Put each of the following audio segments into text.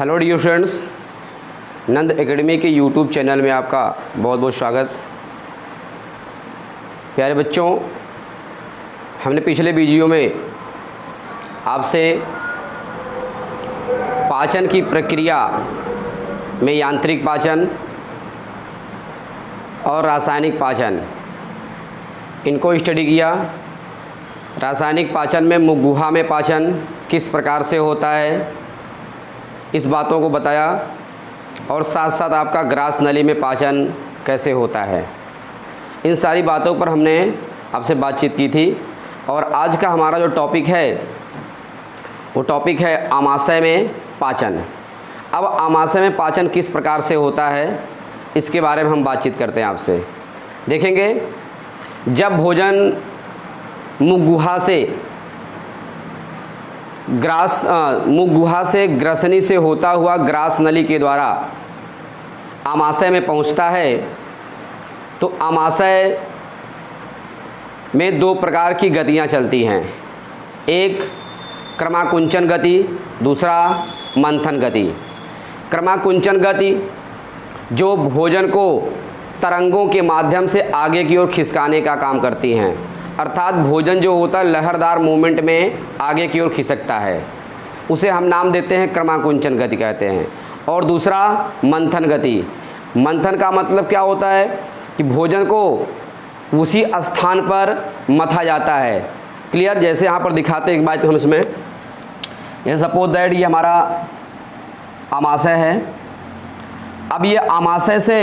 Hello dear friends, नंद academy के YouTube channel में आपका बहुत बहुत स्वागत। प्यारे बच्चों, हमने पिछले वीडियो में आपसे पाचन की प्रक्रिया में यांत्रिक पाचन और रासायनिक पाचन इनको स्टडी किया। रासायनिक पाचन में मुख गुहा में पाचन किस प्रकार से होता है, इस बातों को बताया और साथ साथ आपका ग्रास नली में पाचन कैसे होता है, इन सारी बातों पर हमने आपसे बातचीत की थी। और आज का हमारा जो टॉपिक है वो टॉपिक है आमाशय में पाचन। अब आमाशय में पाचन किस प्रकार से होता है इसके बारे में हम बातचीत करते हैं आपसे। देखेंगे, जब भोजन मुख गुहा से ग्रसनी से होता हुआ ग्रास नली के द्वारा आमाशय में पहुंचता है तो आमाशय में दो प्रकार की गतियां चलती हैं। एक क्रमाकुंचन गति, दूसरा मंथन गति। क्रमाकुंचन गति जो भोजन को तरंगों के माध्यम से आगे की ओर खिसकाने का काम करती हैं, अर्थात भोजन जो होता है लहरदार मूवमेंट में आगे की ओर खिसकता है, उसे हम नाम देते हैं क्रमाकुंचन गति कहते हैं। और दूसरा मंथन गति। मंथन का मतलब क्या होता है कि भोजन को उसी स्थान पर मथा जाता है। क्लियर? जैसे यहाँ पर दिखाते हैं एक बात हम इसमें, ये सपोज दैट ये हमारा आमाशय है। अब ये आमाशय से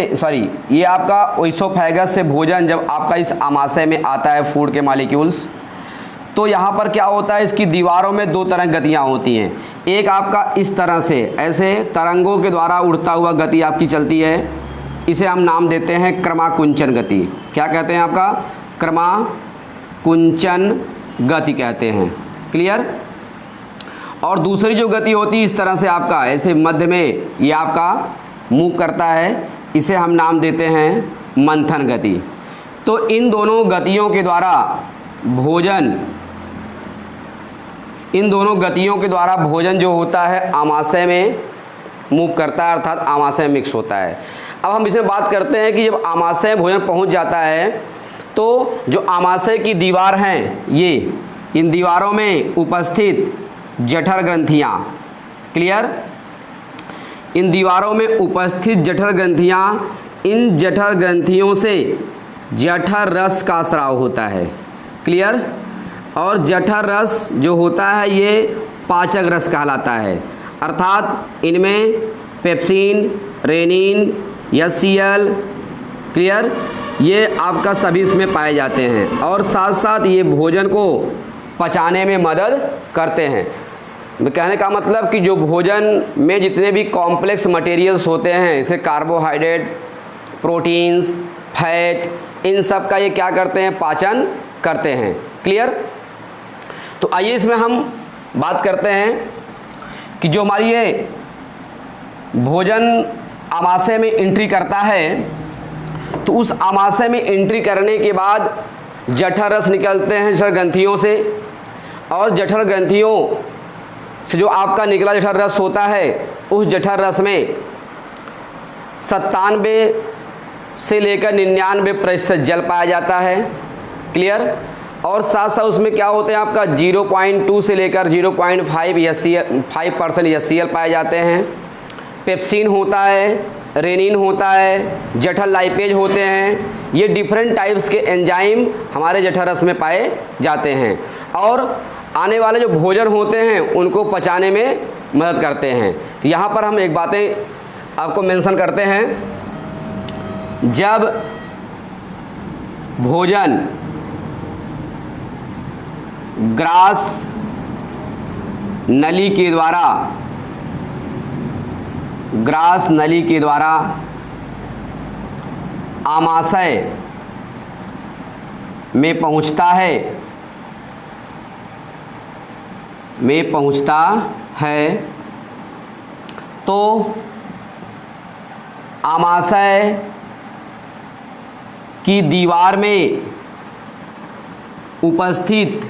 ये आपका ओइसोफेगस से भोजन जब आपका इस आमाशय में आता है, फूड के मॉलिक्यूल्स, तो यहाँ पर क्या होता है, इसकी दीवारों में दो तरह गतियाँ होती हैं। एक आपका इस तरह से ऐसे तरंगों के द्वारा उड़ता हुआ गति आपकी चलती है, इसे हम नाम देते हैं क्रमाकुंचन गति। क्या कहते हैं? आपका क्रमाकुंचन गति कहते हैं। क्लियर? और दूसरी जो गति होती है इस तरह से आपका ऐसे मध्य में ये आपका मूव करता है, इसे हम नाम देते हैं मंथन गति। तो इन दोनों गतियों के द्वारा भोजन जो होता है आमाशय में मूव करता है, अर्थात आमाशय मिक्स होता है। अब हम इसमें बात करते हैं कि जब आमाशय भोजन पहुंच जाता है तो जो आमाशय की दीवार हैं, ये इन दीवारों में उपस्थित जठर ग्रंथियाँ, क्लियर, इन दीवारों में उपस्थित जठर ग्रंथियाँ, इन जठर ग्रंथियों से जठर रस का स्राव होता है। क्लियर? और जठर रस जो होता है ये पाचक रस कहलाता है, अर्थात इनमें पेप्सिन, रेनिन, HCl, क्लियर, ये आपका सभी इसमें पाए जाते हैं और साथ साथ ये भोजन को पचाने में मदद करते हैं। कहने का मतलब कि जो भोजन में जितने भी कॉम्प्लेक्स मटेरियल्स होते हैं, जैसे कार्बोहाइड्रेट, प्रोटीन्स, फैट, इन सब का ये क्या करते हैं, पाचन करते हैं। क्लियर? तो आइए इसमें हम बात करते हैं कि जो हमारी ये भोजन आमाशय में एंट्री करता है तो उस आमाशय में एंट्री करने के बाद जठर रस निकलते हैं जठर ग्रंथियों से, और जठर ग्रंथियों से जो आपका निकला जठर रस होता है उस जठर रस में 97 से लेकर 99% जल पाया जाता है। क्लियर? और साथ साथ उसमें क्या होते हैं, आपका 0.2 से लेकर 0.5% HCl पाए जाते हैं। पेप्सिन होता है, रेनिन होता है, जठर लाइपेज होते हैं। ये डिफरेंट टाइप्स के एंजाइम हमारे जठर रस में पाए जाते हैं और आने वाले जो भोजन होते हैं उनको पचाने में मदद करते हैं। तो यहाँ पर हम एक बातें आपको मेंशन करते हैं, जब भोजन ग्रास नली के द्वारा आमाशय में पहुंचता है तो आमाशय की दीवार में उपस्थित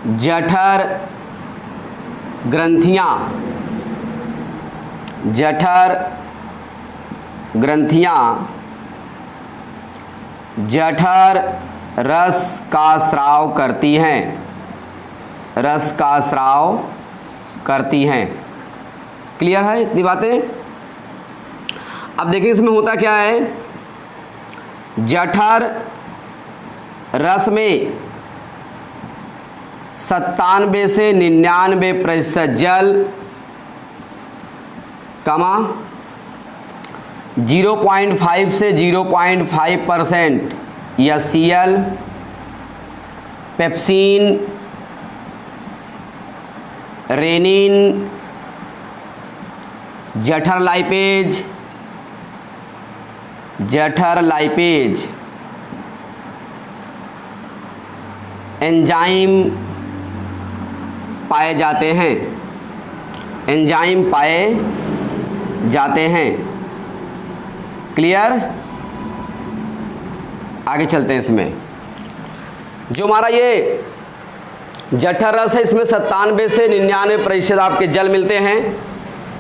जठर ग्रंथियां, जठर ग्रंथियां जठर रस का स्राव करती हैं, रस का स्राव करती हैं। क्लियर है इतनी बातें? अब देखिए इसमें होता क्या है, जठर रस में 97 से 99% जल, 0.5 से 0.5% HCl, पेप्सिन, रेनिन, जठर लाइपेज, जठर लाइपेज, एंजाइम पाए जाते हैं, एंजाइम पाए जाते हैं। क्लियर? आगे चलते हैं। इसमें जो हमारा ये जठर रस है, इसमें 97 से 99% आपके जल मिलते हैं,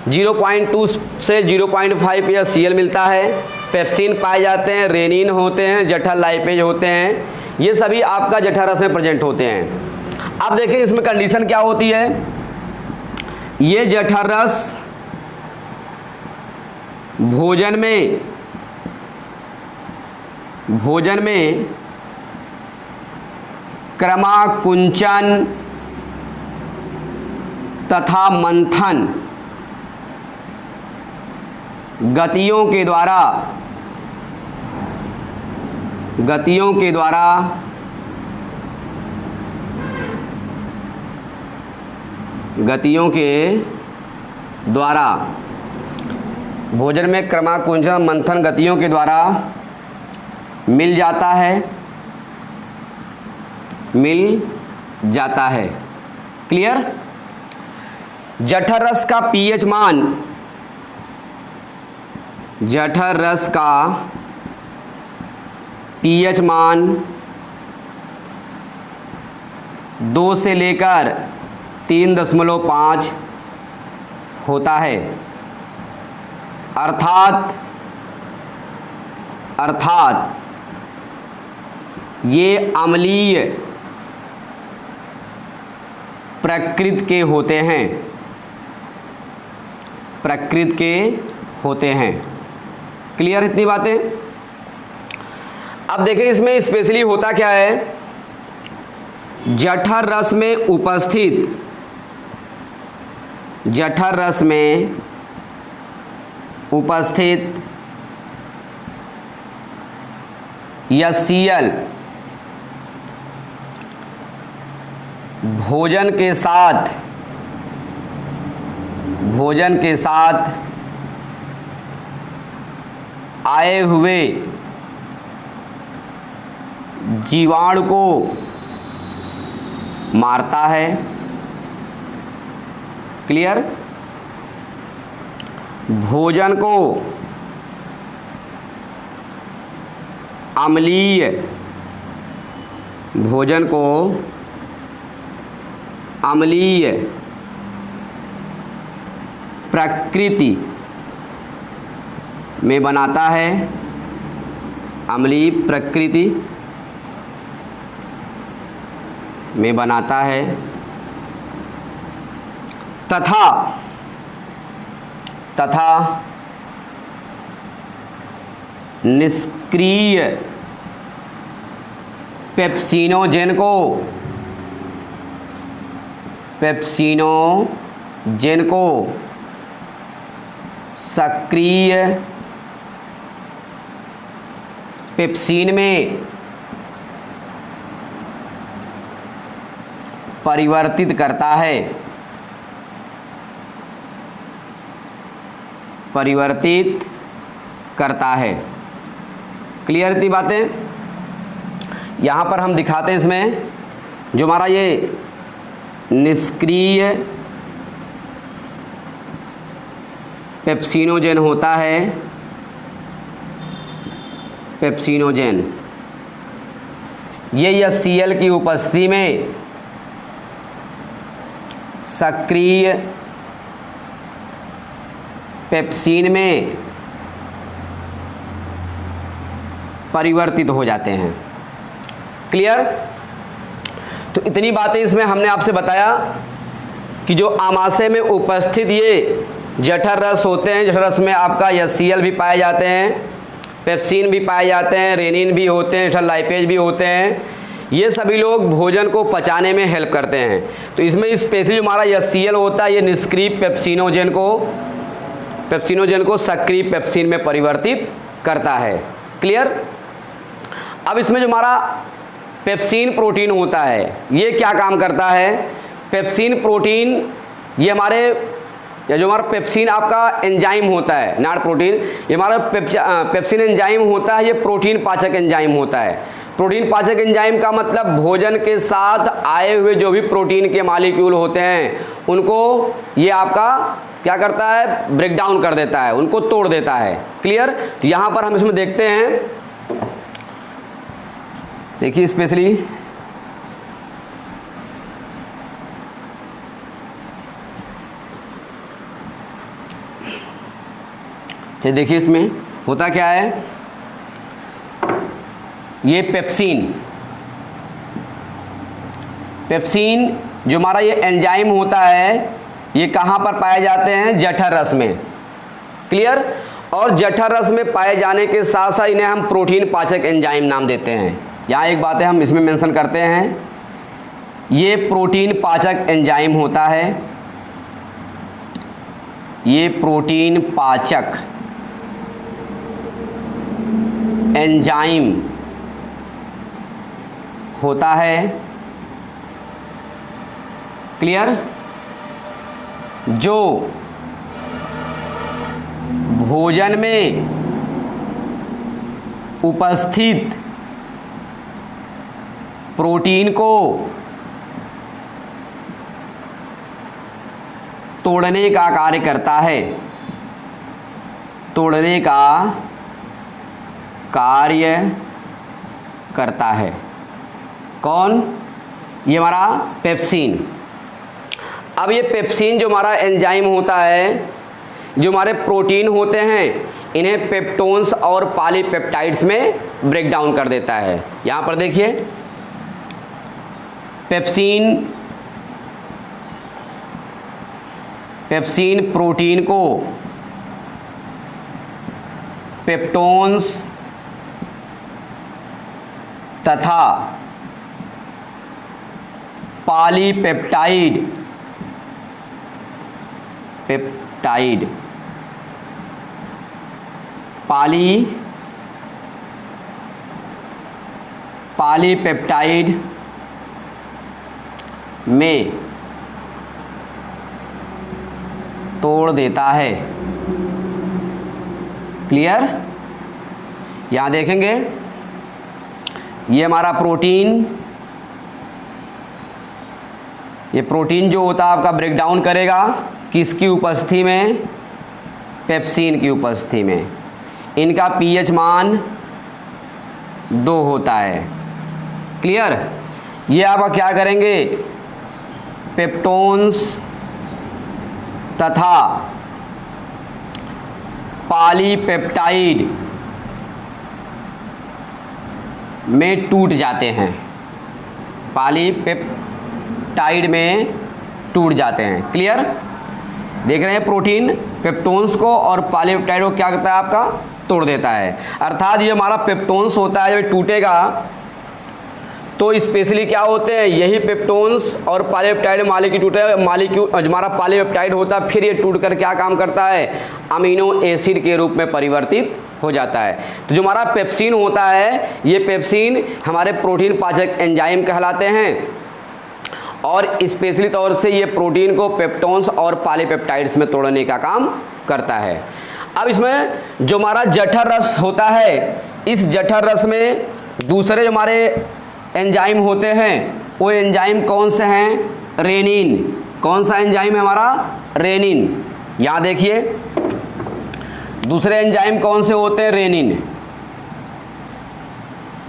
0.2 से 0.5 HCl मिलता है, पेप्सिन पाए जाते हैं, रेनिन होते हैं, जठर लाइपेज होते हैं, ये सभी आपका जठर रस में प्रेजेंट होते हैं। अब देखिए इसमें कंडीशन क्या होती है, ये जठर रस भोजन में क्रमाकुंचन तथा मंथन गतियों के द्वारा भोजन में क्रमाकुंचन मंथन गतियों के द्वारा मिल जाता है। क्लियर? जठर रस का पीएच मान, जठर रस का पीएच मान 2 से लेकर 3.5 होता है। अर्थात ये अम्लीय प्रकृति के होते हैं। क्लियर इतनी बातें? अब देखें इसमें स्पेशली होता क्या है, जठर रस में उपस्थित HCl भोजन के साथ आए हुए जीवाणु को मारता है। क्लियर? भोजन को अम्लीय प्रकृति में बनाता है, अम्लीय प्रकृति में बनाता है तथा निष्क्रिय पेप्सिनोजेन को सक्रिय पेप्सिन में परिवर्तित करता है। क्लियर इतनी बातें? यहाँ पर हम दिखाते हैं इसमें जो हमारा ये निष्क्रिय पेप्सिनोजेन होता है, पेप्सिनोजेन ये HCl की उपस्थिति में सक्रिय पेप्सिन में परिवर्तित हो जाते हैं। क्लियर? तो इतनी बातें इसमें हमने आपसे बताया कि जो आमाशय में उपस्थित ये जठर रस होते हैं, जठर रस में आपका HCl भी पाए जाते हैं, पेप्सिन भी पाए जाते हैं, रेनिन भी होते हैं, जठर लाइपेज भी होते हैं। ये सभी लोग भोजन को पचाने में हेल्प करते हैं। तो इसमें स्पेशली जो हमारा HCl होता है, ये निष्क्रिय पेप्सिनोजन को सक्रिय पेप्सिन में परिवर्तित करता है। क्लियर? अब इसमें जो हमारा पेप्सिन प्रोटीन होता है, ये क्या काम करता है? पेप्सिन प्रोटीन ये जो हमारा पेप्सिन आपका एंजाइम होता है, नॉट प्रोटीन, ये हमारा पेप्सिन एंजाइम होता है, ये प्रोटीन पाचक एंजाइम होता है। प्रोटीन पाचक एंजाइम का मतलब भोजन के साथ आए हुए जो भी प्रोटीन के मॉलिक्यूल होते हैं उनको ये आपका क्या करता है? ब्रेक डाउन कर देता है, उनको तोड़ देता है। क्लियर? तो यहाँ पर हम इसमें देखते हैं, देखिए स्पेशली चलिए देखिए इसमें होता क्या है। ये पेप्सिन जो हमारा ये एंजाइम होता है, ये कहाँ पर पाए जाते हैं? जठर रस में। क्लियर? और जठर रस में पाए जाने के साथ साथ इन्हें हम प्रोटीन पाचक एंजाइम नाम देते हैं। यहाँ एक बात है, हम इसमें मेंशन करते हैं, ये प्रोटीन पाचक एंजाइम होता है, ये प्रोटीन पाचक एंजाइम होता है। क्लियर? जो भोजन में उपस्थित प्रोटीन को तोड़ने का कार्य करता है, तोड़ने का कार्य करता है। कौन? ये हमारा पेप्सिन। अब ये पेप्सिन जो हमारा एंजाइम होता है, जो हमारे प्रोटीन होते हैं, इन्हें पेप्टोन्स और पॉलीपेप्टाइड्स में ब्रेक डाउन कर देता है। यहाँ पर देखिए पेप्सिन प्रोटीन को पेप्टोन्स तथा पॉलीपेप्टाइड पॉलीपेप्टाइड में तोड़ देता है। क्लियर? यहाँ देखेंगे ये हमारा प्रोटीन, ये प्रोटीन जो होता है आपका ब्रेक डाउन करेगा किसकी उपस्थिति में? पेप्सिन की उपस्थिति में। इनका पीएच मान 2 होता है। क्लियर? ये आप क्या करेंगे? पेप्टोन्स तथा पॉलीपेप्टाइड में टूट जाते हैं, पॉलीपेप्टाइड में टूट जाते हैं। क्लियर? देख रहे हैं प्रोटीन पेप्टोन्स को और पॉलीपेप्टाइड को क्या करता है? आपका तोड़ देता है। अर्थात ये हमारा पेप्टोन्स होता है, जब टूटेगा तो स्पेशली क्या होते हैं? यही पेप्टोन्स और पॉलीपेप्टाइड मॉलिक्यूल हमारा पॉलीपेप्टाइड होता है, फिर ये टूट कर क्या काम करता है? अमीनो एसिड के रूप में परिवर्तित हो जाता है। तो जो हमारा पेप्सिन होता है, ये पेप्सिन हमारे प्रोटीन पाचक एंजाइम कहलाते हैं और स्पेशली तौर से ये प्रोटीन को पेप्टोन्स और पॉलीपेप्टाइड्स में तोड़ने का काम करता है। अब इसमें जो हमारा जठर रस होता है, इस जठर रस में दूसरे जो हमारे एंजाइम होते हैं, वो एंजाइम कौन से हैं? रेनिन। कौन सा एंजाइम है हमारा? रेनिन। यहाँ देखिए दूसरे एंजाइम कौन से होते हैं? रेनिन।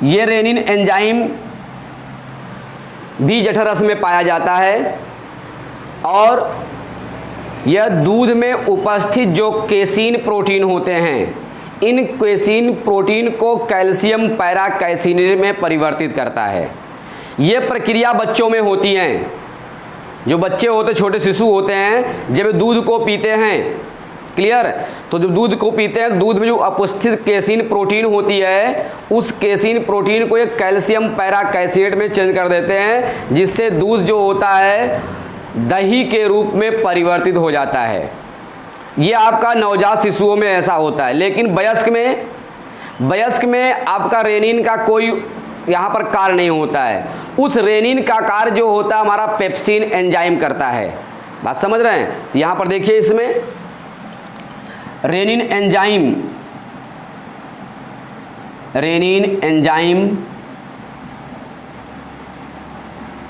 ये रेनिन एंजाइम भी जठर रस में पाया जाता है और यह दूध में उपस्थित जो केसीन प्रोटीन होते हैं, इन केसीन प्रोटीन को कैल्शियम पैरा कैसिनेट में परिवर्तित करता है। ये प्रक्रिया बच्चों में होती हैं। जो बच्चे होते, छोटे शिशु होते हैं, जब दूध को पीते हैं, क्लियर, तो जब दूध को पीते हैं, दूध में जो उपस्थित केसीन प्रोटीन होती है, उस केसीन प्रोटीन को एक कैल्शियम पैरा कैसिनेट में चेंज कर देते हैं, जिससे दूध जो होता है दही के रूप में परिवर्तित हो जाता है। ये आपका नवजात शिशुओं में ऐसा होता है। लेकिन वयस्क में आपका रेनिन का कोई यहाँ पर कार्य नहीं होता है। उस रेनिन का कार्य जो होता है हमारा पेप्सिन एंजाइम करता है। बात समझ रहे हैं? यहाँ पर देखिए, इसमें रेनिन एंजाइम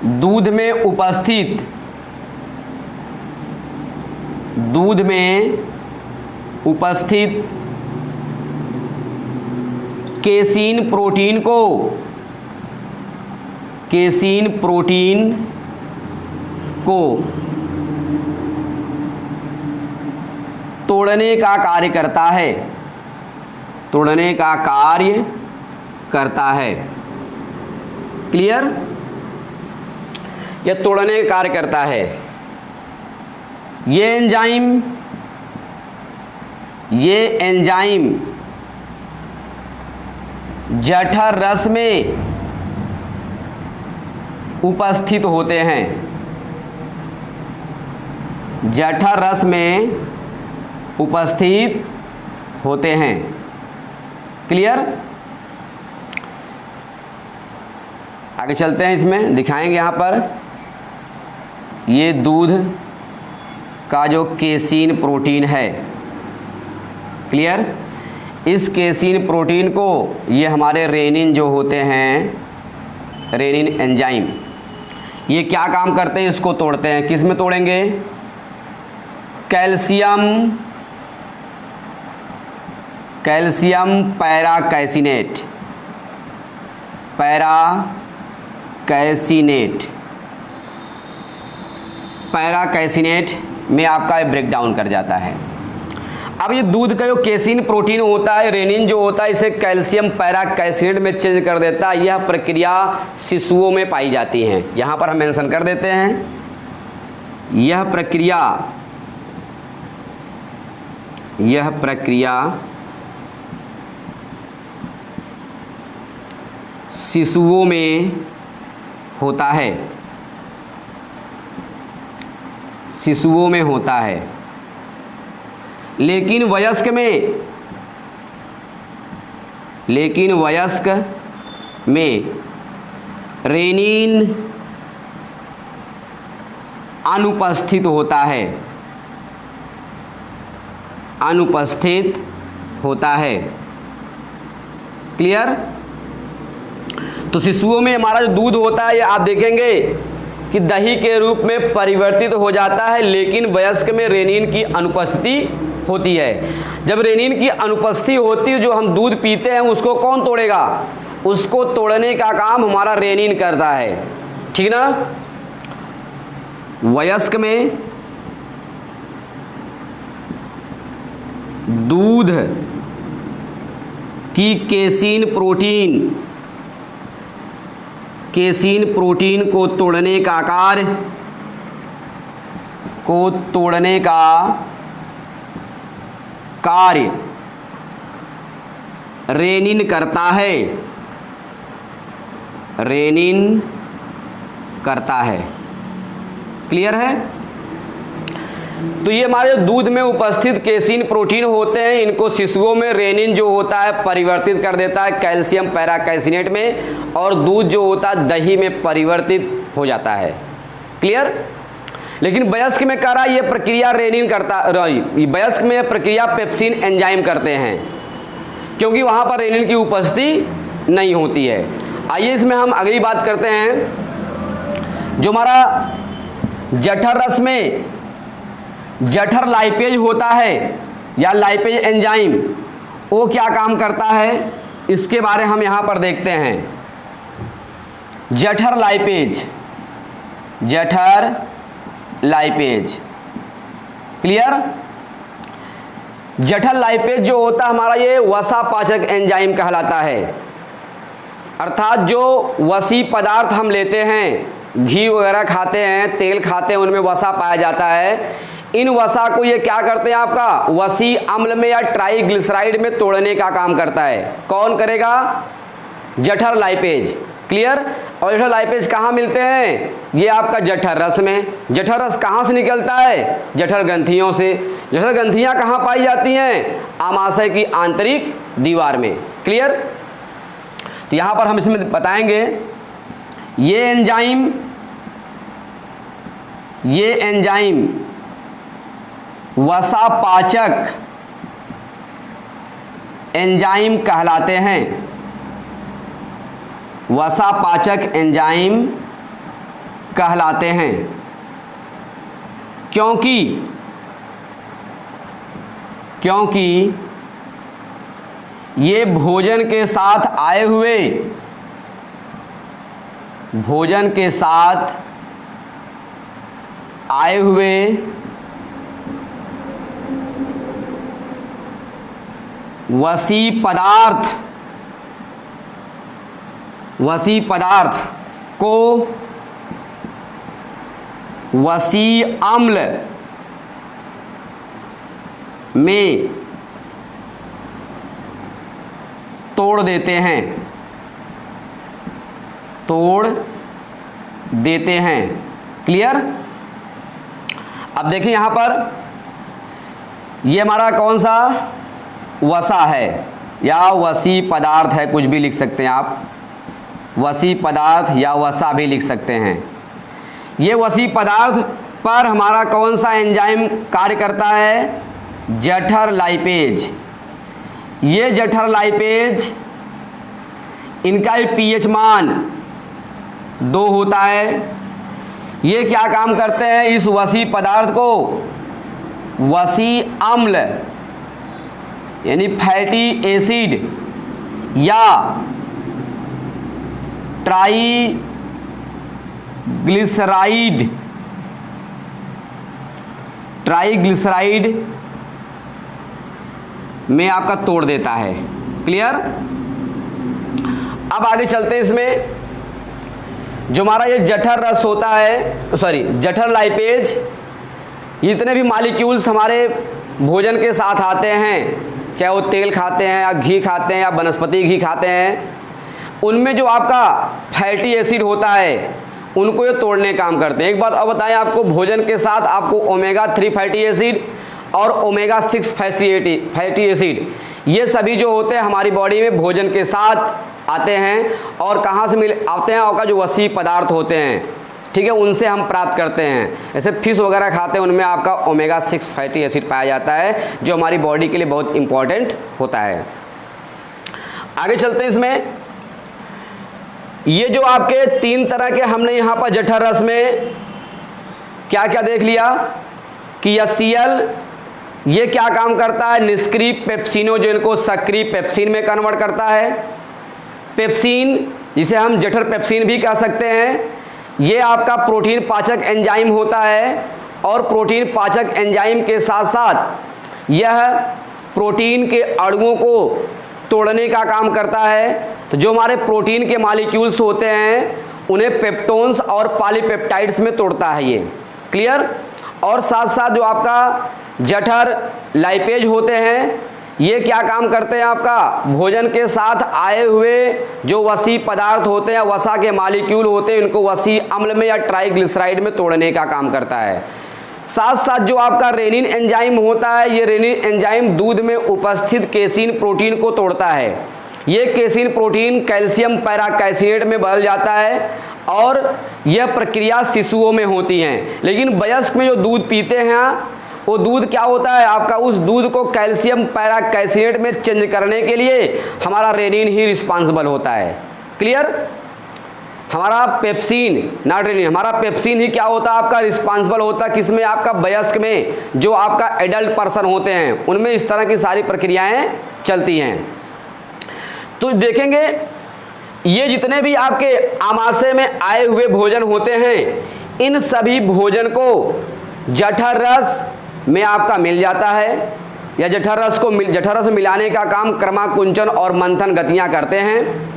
दूध में उपस्थित केसीन प्रोटीन को तोड़ने का कार्य करता है। क्लियर? यह तोड़ने का कार्य करता है। ये एंजाइम जठर रस में उपस्थित होते हैं। जठर रस में उपस्थित होते हैं। क्लियर? आगे चलते हैं, इसमें दिखाएंगे। यहाँ पर ये दूध का जो केसीन प्रोटीन है, क्लियर, इस केसीन प्रोटीन को ये हमारे रेनिन जो होते हैं, रेनिन एंजाइम, ये क्या काम करते हैं? इसको तोड़ते हैं। किस में तोड़ेंगे? कैल्शियम पैरा कैसिनेट में आपका ब्रेक डाउन कर जाता है। अब ये दूध का जो केसीन प्रोटीन होता है, रेनिन जो होता है, इसे कैल्शियम पैरा कैसिनेट में चेंज कर देता है। यह प्रक्रिया शिशुओं में पाई जाती है। यहाँ पर हम मेंशन कर देते हैं, यह प्रक्रिया शिशुओं में होता है। लेकिन वयस्क में रेनिन अनुपस्थित होता है। क्लियर? तो शिशुओं में हमारा जो दूध होता है, ये आप देखेंगे कि दही के रूप में परिवर्तित हो जाता है। लेकिन वयस्क में रेनिन की अनुपस्थिति होती है। जब रेनिन की अनुपस्थिति होती है, जो हम दूध पीते हैं उसको कौन तोड़ेगा? उसको तोड़ने का काम हमारा रेनिन करता है। ठीक ना? वयस्क में दूध की केसीन प्रोटीन को तोड़ने का कार्य रेनिन करता है। क्लियर है? तो ये हमारे दूध में उपस्थित केसीन प्रोटीन होते हैं, इनको शिशुओं में रेनिन जो होता है परिवर्तित कर देता है कैल्शियम पैरा कैसिनेट में, और दूध जो होता है दही में परिवर्तित हो जाता है। क्लियर? लेकिन वयस्क में कह रहा है ये प्रक्रिया रेनिन करता, वयस्क में यह प्रक्रिया पेप्सिन एंजाइम करते हैं, क्योंकि वहाँ पर रेनिन की उपस्थिति नहीं होती है। आइए इसमें हम अगली बात करते हैं। जो हमारा जठर रस में जठर लाइपेज होता है या लाइपेज एंजाइम, वो क्या काम करता है, इसके बारे हम यहाँ पर देखते हैं। जठर लाइपेज। क्लियर? जठर लाइपेज जो होता है हमारा, ये वसा पाचक एंजाइम कहलाता है। अर्थात जो वसी पदार्थ हम लेते हैं, घी वगैरह खाते हैं, तेल खाते हैं, उनमें वसा पाया जाता है। इन वसा को ये क्या करते हैं, आपका वसी अम्ल में या ट्राइग्लिसराइड में तोड़ने का काम करता है। कौन करेगा? जठर लाइपेज। क्लियर? और जठर लाइपेज कहाँ मिलते हैं? ये आपका जठर रस में। जठर रस कहाँ से निकलता है? जठर ग्रंथियों से। जठर ग्रंथियाँ कहाँ पाई जाती हैं? आमाशय की आंतरिक दीवार में। क्लियर? तो यहाँ पर हम इसमें बताएंगे ये एंजाइम वसापाचक एंजाइम कहलाते हैं। वसापाचक एंजाइम कहलाते हैं क्योंकि ये भोजन के साथ आए हुए वसी पदार्थ को वसी अम्ल में तोड़ देते हैं। क्लियर? अब देखिए यहां पर ये हमारा कौन सा वसा है या वसी पदार्थ है, कुछ भी लिख सकते हैं आप, वसी पदार्थ या वसा भी लिख सकते हैं। ये वसी पदार्थ पर हमारा कौन सा एंजाइम कार्य करता है? जठर लाइपेज। ये जठर लाइपेज, इनका पीएच मान 2 होता है। ये क्या काम करते हैं? इस वसी पदार्थ को वसी अम्ल यानी फैटी एसिड या ट्राइग्लिसराइड में आपका तोड़ देता है। क्लियर? अब आगे चलते हैं। इसमें जो हमारा ये जठर रस होता है, जठर लाइपेज, जितने भी मॉलिक्यूल्स हमारे भोजन के साथ आते हैं, चाहे वो तेल खाते हैं या घी खाते हैं या वनस्पति घी खाते हैं, उनमें जो आपका फैटी एसिड होता है उनको ये तोड़ने काम करते हैं। एक बात अब बताएं आपको, भोजन के साथ आपको ओमेगा 3 फैटी एसिड और ओमेगा 6 फैटी एसिड, ये सभी जो होते हैं हमारी बॉडी में भोजन के साथ आते हैं। और कहाँ से आते हैं? आपका जो वसी पदार्थ होते हैं, ठीक है, उनसे हम प्राप्त करते हैं। जैसे फिश वगैरह खाते हैं, उनमें आपका ओमेगा 6 फैटी एसिड पाया जाता है, जो हमारी बॉडी के लिए बहुत इंपॉर्टेंट होता है। आगे चलते हैं। इसमें ये जो आपके 3 तरह के हमने यहाँ पर जठर रस में क्या क्या देख लिया कि HCl ये क्या काम करता है? निष्क्रिय पेप्सिनोजेन को सक्रिय पेप्सिन में कन्वर्ट करता है। पेप्सिन, जिसे हम जठर पेप्सिन भी कह सकते हैं, ये आपका प्रोटीन पाचक एंजाइम होता है। और प्रोटीन पाचक एंजाइम के साथ साथ यह प्रोटीन के अणुओं को तोड़ने का काम करता है। तो जो हमारे प्रोटीन के मॉलिक्यूल्स होते हैं उन्हें पेप्टोन्स और पॉलीपेप्टाइड्स में तोड़ता है ये। क्लियर? और साथ साथ जो आपका जठर लाइपेज होते हैं, ये क्या काम करते हैं? आपका भोजन के साथ आए हुए जो वसी पदार्थ होते हैं, वसा के मॉलिक्यूल होते हैं, इनको वसी अम्ल में या ट्राइग्लिसराइड में तोड़ने का काम करता है। साथ साथ जो आपका रेनिन एंजाइम होता है, ये रेनिन एंजाइम दूध में उपस्थित केसीन प्रोटीन को तोड़ता है। ये केसीन प्रोटीन कैल्शियम पैराकैसिनेट में बदल जाता है और यह प्रक्रिया शिशुओं में होती है। लेकिन वयस्क में जो दूध पीते हैं, वो दूध क्या होता है? आपका उस दूध को कैल्शियम पैराकैसिनेट में चेंज करने के लिए हमारा रेनिन ही रिस्पांसिबल होता है। क्लियर? हमारा पेप्सिन, नॉट रेनिन, हमारा पेप्सिन ही क्या होता है? आपका रिस्पांसिबल होता है किसमें? आपका वयस्क में, जो आपका एडल्ट पर्सन होते हैं उनमें इस तरह की सारी प्रक्रियाएं चलती हैं। तो देखेंगे ये जितने भी आपके आमाशय में आए हुए भोजन होते हैं, इन सभी भोजन को जठर रस में आपका मिल जाता है, या जठर रस मिलाने का काम क्रमाकुंचन और मंथन गतियां करते हैं।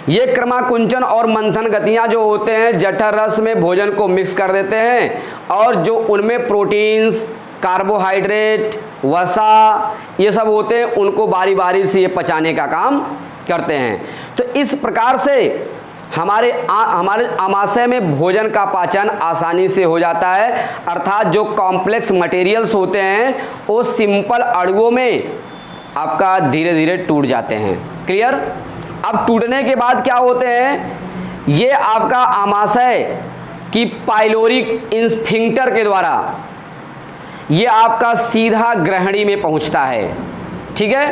ये क्रमाकुंचन और मंथन गतियां जो होते हैं जठर रस में भोजन को मिक्स कर देते हैं और जो उनमें प्रोटीन्स, कार्बोहाइड्रेट, वसा ये सब होते हैं उनको बारी बारी से ये पचाने का काम करते हैं। तो इस प्रकार से हमारे आमाशय में भोजन का पाचन आसानी से हो जाता है, अर्थात जो कॉम्प्लेक्स मटेरियल्स होते हैं वो सिंपल अणुओं में आपका धीरे धीरे टूट जाते हैं। क्लियर? अब टूटने के बाद क्या होते हैं, ये आपका आमाशय की पाइलोरिक इंस्फिंक्टर के द्वारा ये आपका सीधा ग्रहणी में पहुंचता है। ठीक है?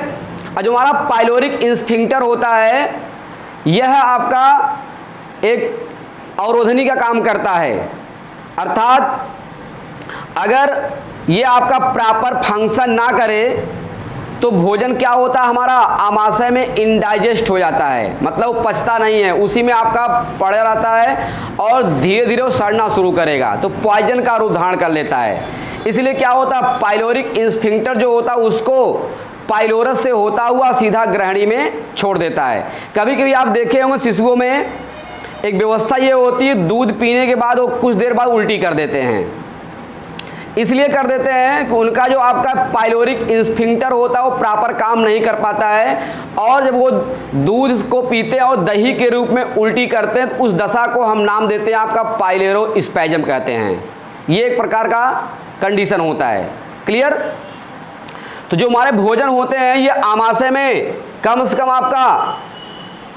और जो हमारा पाइलोरिक इंस्फिंक्टर होता है यह आपका एक अवरोधनी का काम करता है, अर्थात अगर ये आपका प्रॉपर फंक्शन ना करे तो भोजन क्या होता है हमारा आमाशय में इनडाइजेस्ट हो जाता है, मतलब वो पचता नहीं है, उसी में आपका पड़ा रहता है और धीरे धीरे वो सड़ना शुरू करेगा, तो पॉइजन का रूप धारण कर लेता है। इसलिए क्या होता है, पाइलोरिक इंस्फिंक्टर जो होता है उसको पाइलोरस से होता हुआ सीधा ग्रहणी में छोड़ देता है। कभी कभी आप देखे होंगे शिशुओं में एक व्यवस्था ये होती है, दूध पीने के बाद वो कुछ देर बाद उल्टी कर देते हैं। इसलिए कर देते हैं कि उनका जो आपका पाइलोरिक इंस्फिंक्टर होता है वो प्रॉपर काम नहीं कर पाता है, और जब वो दूध को पीते हैं और दही के रूप में उल्टी करते हैं तो उस दशा को हम नाम देते हैं आपका पाइलेरोस्पैज्म कहते हैं। ये एक प्रकार का कंडीशन होता है। क्लियर? तो जो हमारे भोजन होते हैं ये आमाशय में कम से कम आपका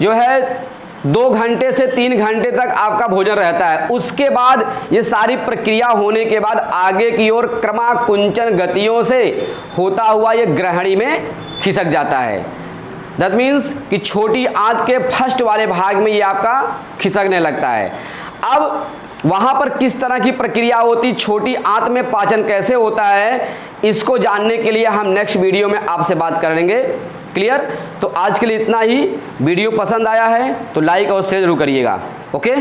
जो है 2 घंटे से 3 घंटे तक आपका भोजन रहता है। उसके बाद ये सारी प्रक्रिया होने के बाद आगे की ओर क्रमाकुंचन गतियों से होता हुआ ये ग्रहणी में खिसक जाता है। दैट मीन्स कि छोटी आंत के फर्स्ट वाले भाग में ये आपका खिसकने लगता है। अब वहाँ पर किस तरह की प्रक्रिया होती, छोटी आंत में पाचन कैसे होता है, इसको जानने के लिए हम नेक्स्ट वीडियो में आपसे बात करेंगे। क्लियर? तो आज के लिए इतना ही। वीडियो पसंद आया है तो लाइक और शेयर जरूर करिएगा। ओके।